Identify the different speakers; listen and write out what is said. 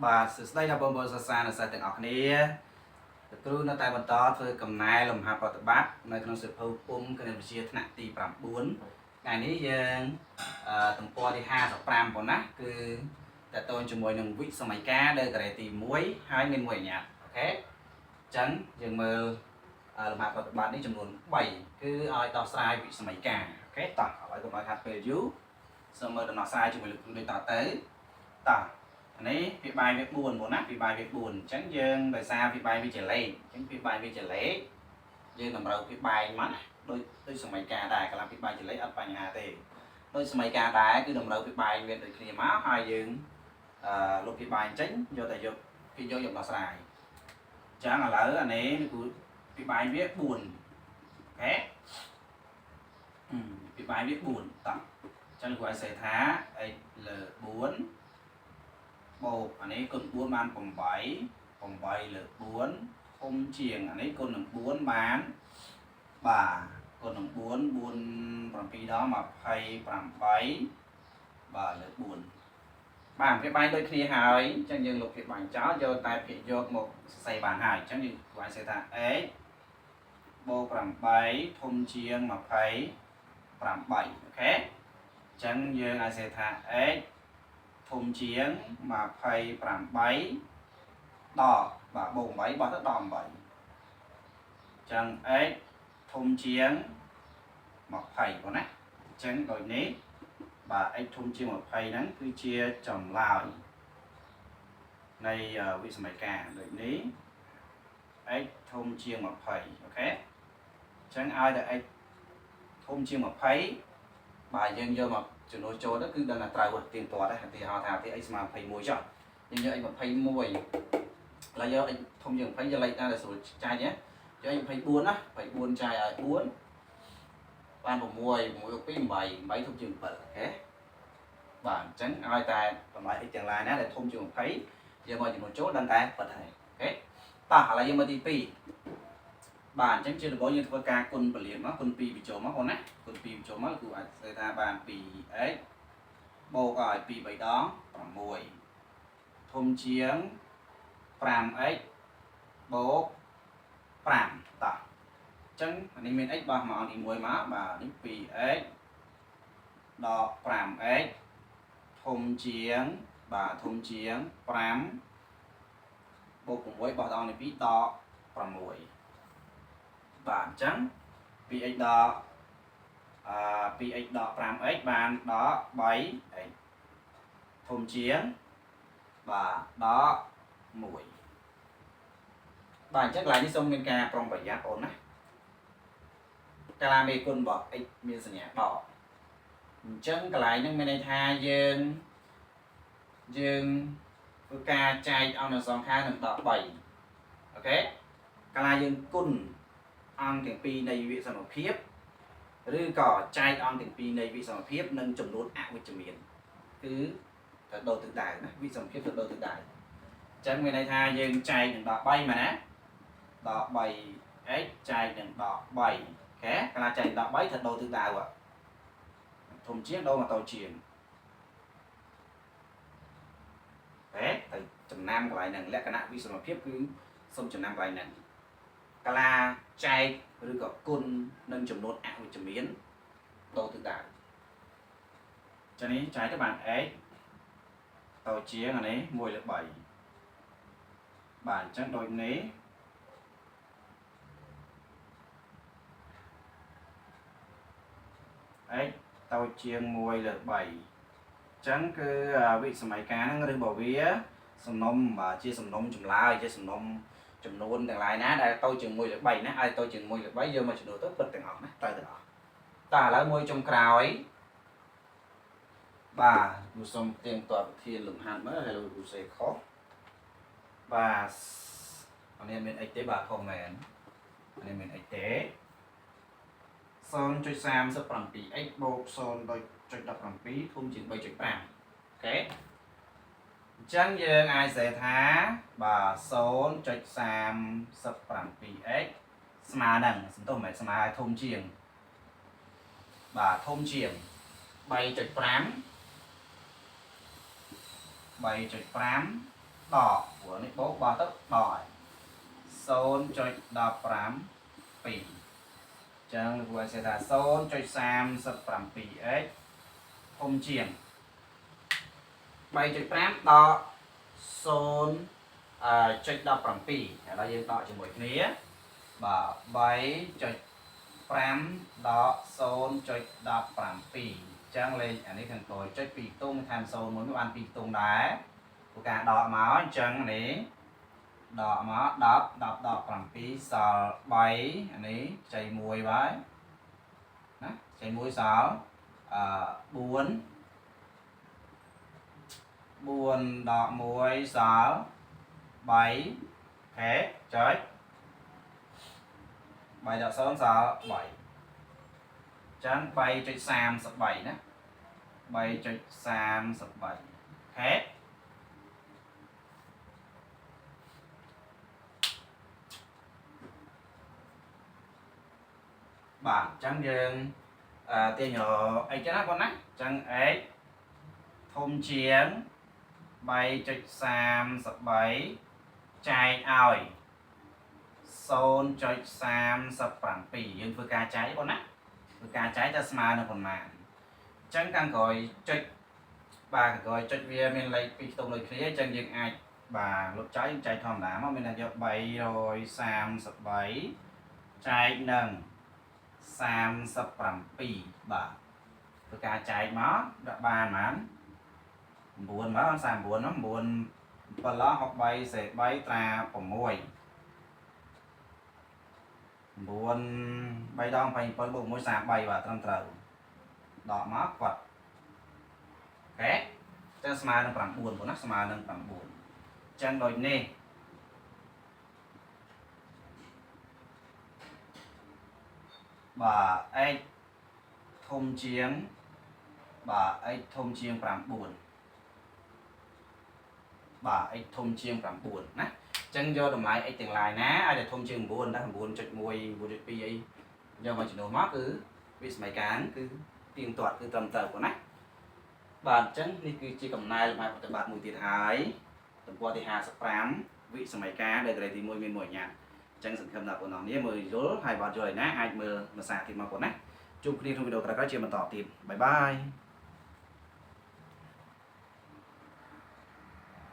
Speaker 1: បាទសួស្តីដល់បងប្អូនសិស្សានុសិស្សទាំងអស់គ្នាគ្រូនៅតែបន្តធ្វើកំណែលំហាត់ប្រតិបត្តិនៅក្នុងសៀវភៅពុំគណិតវិទ្យាថ្នាក់ទី9ថ្ងៃនេះយើងទំព័រទី55ប៉ុណ្ណាគឺតើតូនជាមួយនឹងវិសម័យកាលើការ៉េទី1ហើយមានមួយអញ្ញត្តិអូខេអញ្ចឹងយើងមើលលំហាត់ប្រតិបត្តិនេះចំនួន3គឺឲ្យដោះស្រាយវិសម័យកាអូខេតោះឥឡូវកុំឲ្យខាត់ពេលយូរសូមមើលដំណោះស្រាយជាមួយលោកគ្រូដូចតទៅតោះនេះវាបាយវា4បងណាវាបាយវា4អញ្ចឹងយើងដោយសារវាបាយវាជាលេខអញ្ចឹងវាបាយវាជាលេខយើងតម្រូវវាបាយមកណាដូចសម័យកាលដែរកាលណាវាបាយជាលេខអត់បញ្ហាទេដូចសម័យកាលដែរគឺតម្រូវវាបាយមានដូចគ្នាមកហើយយើងលុបវាបាយចេញយកតែយកដោះស្រាយអញ្ចឹងឥឡូវអានេះគឺវាបាយវា4អូខេវាបាយវា4តោះអញ្ចឹងគ្រូឲ្យសេថា x លើ4បូកអានេះគុណ4បាន8លើ4ធំជាងអានេះគុណនឹង4បានបាទគុណនឹង4 4 7ដង28បាទលើ4បាទវាបាយដូចគ្នាហើយអញ្ចឹងយើងលុបវាបាញ់ចោលយកតែភាគយកមកសរសេរបានហើយអញ្ចឹងយើងអាចសេថា x បូក8ធំជាង28អូខេអញ្ចឹងយើងអាចសេថា x ធំជាង28ដល់បាទបូក8បោះទៅដល់8អញ្ចឹង x ធំជាង20បងណាអញ្ចឹងដូចនេះបាទ x ធំជាង20ហ្នឹងគឺជាចម្លើយនៃវិសម័យការដូចនេះ x ធំជាង20អូខេអញ្ចឹងឲ្យតែ x ធំជាង20បាទយើងយកមកចំនួនចូលទៅគឺដឹងថាត្រូវទៀងទាត់ដែរឧទាហរណ៍ថាទី x ស្មើ21ចុះយើងយក x 21ឥឡូវយក x ធំជាង20យកលេខណាដែលស្រួលចាយណាយក x 24ណា24ចាយឲ្យ4បាន6 6 2 8 8ធំជាង7អូខេបាទអញ្ចឹងឲ្យតែតម្លៃ x ទាំងឡាយណាដែលធំជាង20យកមកចំនួនចូលដឹងតែពិតហើយអូខេតោះឥឡូវយើងមើលទី2បាទអញ្ចឹងជាដំបូងយើងធ្វើការគុណពលានមកគុណ2បញ្ចូលមកបងណាគុណ2បញ្ចូលមកគឺអាចស្គាល់ថាបាន 2x បូកឲ្យ2 3ដង6ធំជាង 5x បូក5តោះអញ្ចឹងអានេះមាន x បោះមកទី1មកបាទនេះ 2x ដក 5x ធំជាងបាទធំជាង5បូក6បោះដល់នេះ2ដក6បាទអញ្ចឹង 2x ដក2x ដក 5x បានដក 3x ធំជាងបាទដក1បាទអញ្ចឹងកន្លែងនេះសូមមានការប្រុងប្រយ័ត្នអូនណាកាលណាមេគុណរបស់ x មានសញ្ញាដកអញ្ចឹងកន្លែងហ្នឹងមានន័យថាយើងធ្វើការចែកអង្គនៅសងខាងនឹងដក3អូខេកាលណាយើងគុណអង្គទាំងពីរនៃវិសមភាពឬក៏ចែកអង្គទាំងពីរនៃវិសមភាពនិងចំនួនអវិជ្ជមានគឺទៅដូរទិសដៅណាវិសមភាពទៅដូរទិសដៅអញ្ចឹងមានន័យថាយើងចែកនឹងដក3មែនណាដក 3x ចែកនឹងដក3អូខេកាលណាចែកដក3ទៅដូរទិសដៅធំជាងដូរមកតូចជាងទៅចំណាំកន្លែងហ្នឹងលក្ខណៈវិសមភាពគឺសូមចំណាំកន្លែងហ្នឹងកាលាចែកឬក៏គុណនឹងចំនួនអវិជ្ជមានដូរទិសដៅចឹងនេះចែកទៅបាន x តូចជាងអានេះ1លើ3បាទអញ្ចឹងដូចនេះ x តូចជាង1លើ3អញ្ចឹងគឺវិសម័យការហ្នឹងឬបើវាសំណុំបាទជាសំណុំចម្លើយជាសំណុំចំនួនទាំងឡាយណាដែលតូចជាង1លើ3ណាឲ្យតូចជាង1លើ3យកមកចំនួនទៅពិតទាំងអស់ណាត្រូវទាំងអស់តើឥឡូវមួយចុងក្រោយបាទខ្ញុំសូមទៀងទាត់វិធានលំហាត់មើលហើយលោកគ្រូសេខុសបាទអានេះមាន x ទេបាទខុសមែនអានេះមាន x ទេ 0.37x បូក 0.17 ធំជាង 3.5 អូខេអញ្ចឹងយើងអាចសេថាបាទ 0.37x ស្មើនឹងសន្ទុះមិនស្មើឲ្យធំជាងបាទធំជាង 3.5 ដកព្រោះនេះបូកបោះទៅដក 0.152 ចឹងលោកគ្រូឲ្យសេថា 0.37x ធំជាង 3.5 ដក 0.17 ឥឡូវយើងដកជាមួយគ្នាបាទ 3.5 ដក 0.17 ចឹងលេខអានេះខាងក្រោយចុច2ខ្ទង់តាម0មួយបាន2ខ្ទង់ដែរព្រោះការដកមកអញ្ចឹងនេះដកមក10 10ដក7សល់3អានេះខ្ចី1បាទណាខ្ចី1សល់4 4ដក1សល់3ខេចុច3ដក0សល់3ចឹង 3.33 ណា 3.33 ខេបាទអញ្ចឹងយើងទាញអីចឹងណាបងណាអញ្ចឹង x ធំជាង 3.33 ចែកឲ្យ 0.37 យើងធ្វើការចែកបងណាធ្វើការចែកទៅស្មើនឹងប៉ុន្មានអញ្ចឹងខាងក្រោយចុចបាទខាងក្រោយចុចវាមានលេខ2ខ្ទង់ដូចគ្នាអញ្ចឹងយើងអាចបាទលុបចោលយើងចែកធម្មតាមកមានតែយក333ចែកនឹង37បាទធ្វើការចែកមកដាក់បានប៉ុន្មាន9មក39នោះ9 7ឡោះ63សេ3ត្រា6 9 3ដង27បូក1 33បាទត្រឹមត្រូវដកមកគាត់អូខេចឹងស្មើនឹង9បងណាស្មើនឹង9ចឹងដូចនេះបាទ x ធំជាងបាទ x ធំជាង9បាទ x ធំជាង9ណាចឹងយកតម្លៃ x ទាំងឡាយណាឲ្យតែធំជាង9ដែរ 9.1 9.2 អីយកមកចំនួនមកគឺវាសម័យកាលគឺទៀងទាត់គឺត្រឹមត្រូវប៉ុណ្ណាបាទអញ្ចឹងនេះគឺជាកំណែលបែបប្រតិបត្តិមួយទៀតហើយទំព័រទី55វិសម័យកាលដែលក្រេទី1មានមួយអញ្ញត្តិអញ្ចឹងសង្ឃឹមថាបងប្អូននេះមើលយល់ហើយបើយល់ឯណាអាចមើលភាសាទៀតមកប៉ុណ្ណាជួបគ្នាក្នុងវីដេអូក្រោយៗជាបន្តទៀតបាយបាយ